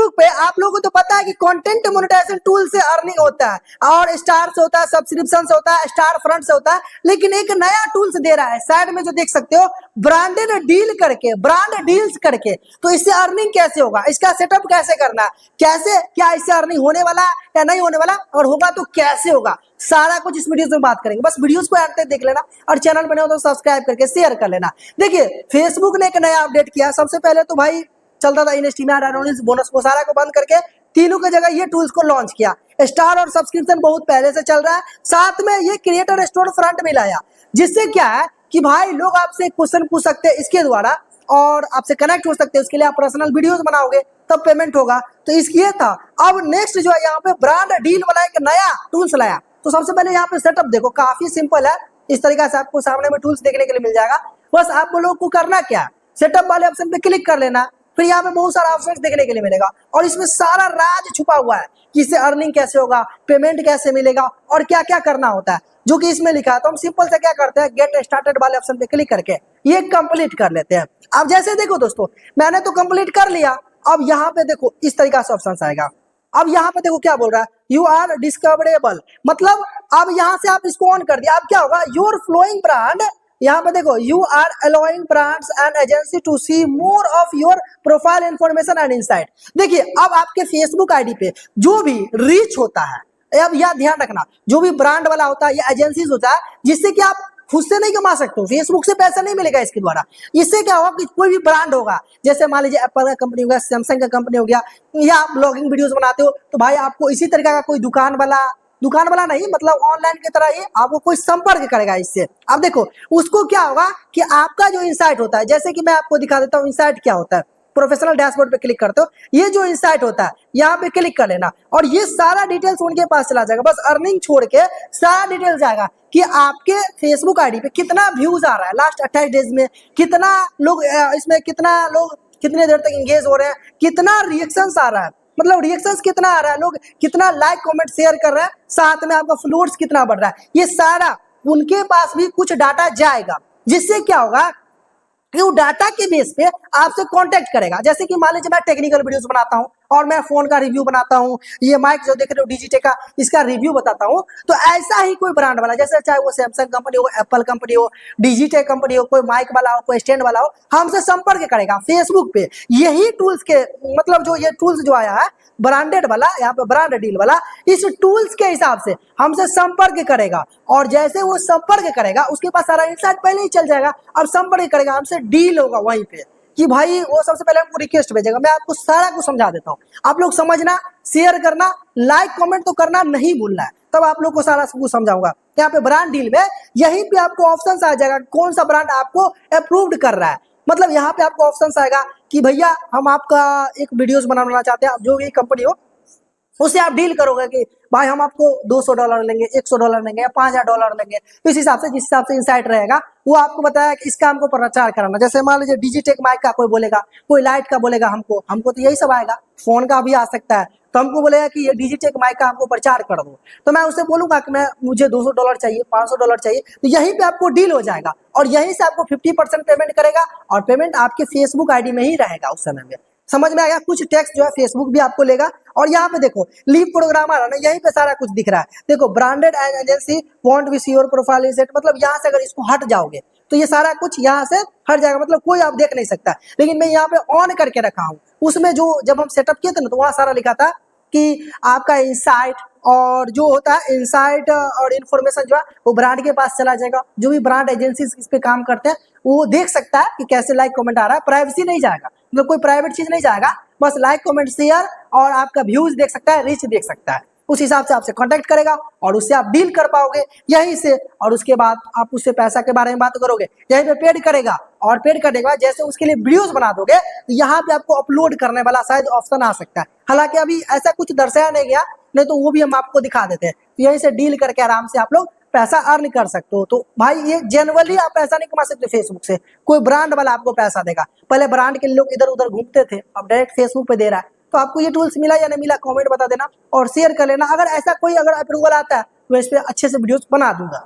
Facebook पे आप लोगों को तो पता है कि कंटेंट मोनेटाइजेशन टूल से अर्निंग होता है और स्टार से होता है, सब्सक्रिप्शन से होता है, स्टार फ्रंट से होता है, लेकिन एक नया टूल्स दे रहा है साइड में जो देख सकते हो, ब्रांडेड डील करके, ब्रांड डील्स करके। तो इससे अर्निंग कैसे होगा, इसका सेटअप कैसे करना है, कैसे क्या इससे अर्निंग होने वाला है या नहीं होने वाला, और होगा तो कैसे होगा, सारा कुछ इस वीडियो में बात करेंगे। बस वीडियोस को एंड तक देख लेना और चैनल बने हो तो सब्सक्राइब करके शेयर कर लेना। देखिए फेसबुक ने एक नया अपडेट किया। सबसे पहले तो भाई चलता था इनस्टीमेट, एरोनिक्स, बोनस को सारा को बंद करके तीनों की जगह ये टूल्स को लॉन्च किया। स्टार और सब्सक्रिप्शन बहुत पहले से चल रहा है, साथ में ये क्रिएटर स्टोर फ्रंट में लाया, जिससे क्या है कि भाई लोग आपसे क्वेश्चन पूछ सकते हैं इसके द्वारा और आपसे कनेक्ट हो सकते हैं। उसके लिए आप पर्सनल वीडियोस बनाओगे तब पेमेंट होगा। तो इसकी ये था। अब नेक्स्ट जो है यहाँ पे ब्रांड डील वाला एक नया टूल्स लाया। तो सबसे पहले यहाँ पे सेटअप देखो, काफी सिंपल है। इस तरीके से आपको सामने में टूल्स देखने के लिए मिल जाएगा। बस आप लोगों को करना क्या है, सेटअप वाले ऑप्शन पे क्लिक कर लेना, फिर यहाँ पे बहुत सारा ऑप्शन देखने के लिए मिलेगा और इसमें सारा राज छुपा हुआ है कि इससे अर्निंग कैसे होगा, पेमेंट कैसे मिलेगा और क्या क्या करना होता है, जो कि इसमें लिखा है। तो हम सिंपल से क्या करते हैं, गेट स्टार्टेड वाले ऑप्शन पे क्लिक करके ये कंप्लीट कर लेते हैं। अब जैसे देखो दोस्तों, मैंने तो कंप्लीट कर लिया। अब यहाँ पे देखो इस तरीका से ऑप्शन आएगा। अब यहाँ पे देखो क्या बोल रहा है, यू आर डिस्कवरेबल, मतलब अब यहाँ से आप इसको ऑन कर दिया। अब क्या होगा, योर फ्लोइंग ब्रांड, यहाँ पे देखो you are allowing brands and agency to see more of your profile information and insight. देखिए अब आपके फेसबुक आईडी पे जो भी रीच होता है, अब यह ध्यान रखना, जो भी ब्रांड वाला होता है या एजेंसीज होता है, जिससे कि आप खुद से नहीं कमा सकते हो, फेसबुक से पैसा नहीं मिलेगा इसके द्वारा। इससे क्या होगा कि कोई भी ब्रांड होगा, जैसे मान लीजिए एप्पल का कंपनी हो गया, सैमसंग का कंपनी हो गया, या आप ब्लॉगिंग वीडियोस बनाते हो, तो भाई आपको इसी तरीके का कोई दुकान वाला नहीं, मतलब ऑनलाइन की तरह ही आपको कोई संपर्क करेगा इससे। अब देखो उसको क्या होगा कि आपका जो इंसाइट होता है, जैसे कि मैं आपको दिखा देता हूँ इंसाइट क्या होता है। प्रोफेशनल डैशबोर्ड पे क्लिक करते हो, ये जो इंसाइट होता है यहाँ पे क्लिक कर लेना और ये सारा डिटेल्स उनके पास चला जाएगा। बस अर्निंग छोड़ के सारा डिटेल्स जाएगा कि आपके फेसबुक आईडी पे कितना व्यूज आ रहा है लास्ट 28 डेज में, कितना लोग इसमें, कितना लोग कितने देर तक एंगेज हो रहे हैं, कितना रिएक्शंस आ रहा है, मतलब रिएक्शंस कितना आ रहा है, लोग कितना लाइक कमेंट शेयर कर रहे हैं, साथ में आपका फॉलोअर्स कितना बढ़ रहा है, ये सारा उनके पास भी कुछ डाटा जाएगा। जिससे क्या होगा कि वो डाटा के बेस पे आपसे कांटेक्ट करेगा। जैसे कि मान लीजिए मैं टेक्निकल वीडियोस बनाता हूं और मैं फोन का रिव्यू बनाता हूं, ये माइक जो देख रहे हो डिजिटेक का, इसका रिव्यू बताता हूं, तो ऐसा ही कोई ब्रांड वाला, जैसे चाहे वो सैमसंग कंपनी हो, एप्पल कंपनी हो, डिजिटेक कंपनी हो, कोई माइक वाला हो, कोई स्टैंड वाला हो, हमसे संपर्क करेगा फेसबुक पे। यही टूल्स के मतलब जो ये टूल्स जो आया है ब्रांडेड वाला, यहाँ पे ब्रांड डील वाला, इस टूल्स के हिसाब से हमसे संपर्क करेगा और जैसे वो संपर्क करेगा उसके पास सारा इंसाइट पहले ही चल जाएगा। अब संपर्क करेगा हमसे, डील होगा वहीं पे कि भाई वो सबसे पहले हमको रिक्वेस्ट भेजेगा। मैं आपको सारा कुछ समझा देता हूँ, आप लोग समझना, शेयर करना, लाइक कमेंट तो करना नहीं भूलना है, तब आप लोग को सारा कुछ समझाऊंगा। यहाँ पे ब्रांड डील में यहीं पे आपको ऑप्शन आ जाएगा कौन सा ब्रांड आपको अप्रूव्ड कर रहा है। मतलब यहाँ पे आपको ऑप्शन आएगा कि भैया हम आपका एक वीडियोस बनाना चाहते हैं, जो भी कंपनी हो उससे आप डील करोगे कि भाई हम आपको $200 लेंगे, $100 लेंगे या $5000 लेंगे। तो इस हिसाब से, जिस हिसाब से इंसाइट रहेगा वो आपको बताया कि इसका हमको प्रचार कराना। जैसे मान लीजिए डिजिटेक माइक का कोई बोलेगा, कोई लाइट का बोलेगा, हमको तो यही सब आएगा, फोन का भी आ सकता है, तो हमको बोलेगा कि ये डिजिटेक माइक का हमको प्रचार कर दो, तो मैं उसे बोलूंगा कि मुझे $200 चाहिए, $500 चाहिए, तो यहीं पे आपको डील हो जाएगा और यहीं से आपको 50% पेमेंट करेगा और पेमेंट आपके फेसबुक आईडी में ही रहेगा उस समय में। समझ में आया? कुछ टैक्स जो है फेसबुक भी आपको लेगा। और यहाँ पे देखो लीव प्रोग्राम आ रहा है ना, यहीं पे सारा कुछ दिख रहा है। देखो branded agency want with your profile set, मतलब यहाँ से अगर इसको हट जाओगे तो ये सारा कुछ यहाँ से हट जाएगा, मतलब कोई आप देख नहीं सकता। लेकिन मैं यहाँ पे ऑन करके रखा हूँ, उसमें जो जब हम सेटअप किए थे ना तो वहाँ सारा लिखा था कि आपका इंसाइट और जो होता है इंसाइट और इन्फॉर्मेशन जो है वो ब्रांड के पास चला जाएगा। जो भी ब्रांड एजेंसी इस पे काम करते हैं वो देख सकता है कि कैसे लाइक कमेंट आ रहा है, प्राइवेसी नहीं जाएगा, मतलब कोई प्राइवेट चीज नहीं जाएगा, बस लाइक कमेंट शेयर और आपका व्यूज देख सकता है, रीच देख सकता है। उस हिसाब से आपसे कांटेक्ट करेगा और उससे आप डील कर पाओगे यहीं से। और उसके बाद आप उससे पैसा के बारे में बात करोगे, यहीं पे पेड करेगा और पेड करने के बाद जैसे उसके लिए वीडियोस बना दोगे तो यहाँ पे आपको अपलोड करने वाला शायद ऑप्शन आ सकता है। हालांकि अभी ऐसा कुछ दर्शाया नहीं गया, नहीं तो वो भी हम आपको दिखा देते हैं। तो यहीं से डील करके आराम से आप लोग पैसा अर्न कर सकते हो। तो भाई ये जनरली आप पैसा नहीं कमा सकते फेसबुक से, कोई ब्रांड वाला आपको पैसा देगा। पहले ब्रांड के लोग इधर उधर घूमते थे, अब डायरेक्ट फेसबुक पे दे रहा है। तो आपको ये टूल्स मिला या नहीं मिला कमेंट बता देना और शेयर कर लेना। अगर ऐसा कोई अगर अप्रूवल आता है तो इस पे अच्छे से वीडियोस बना दूंगा।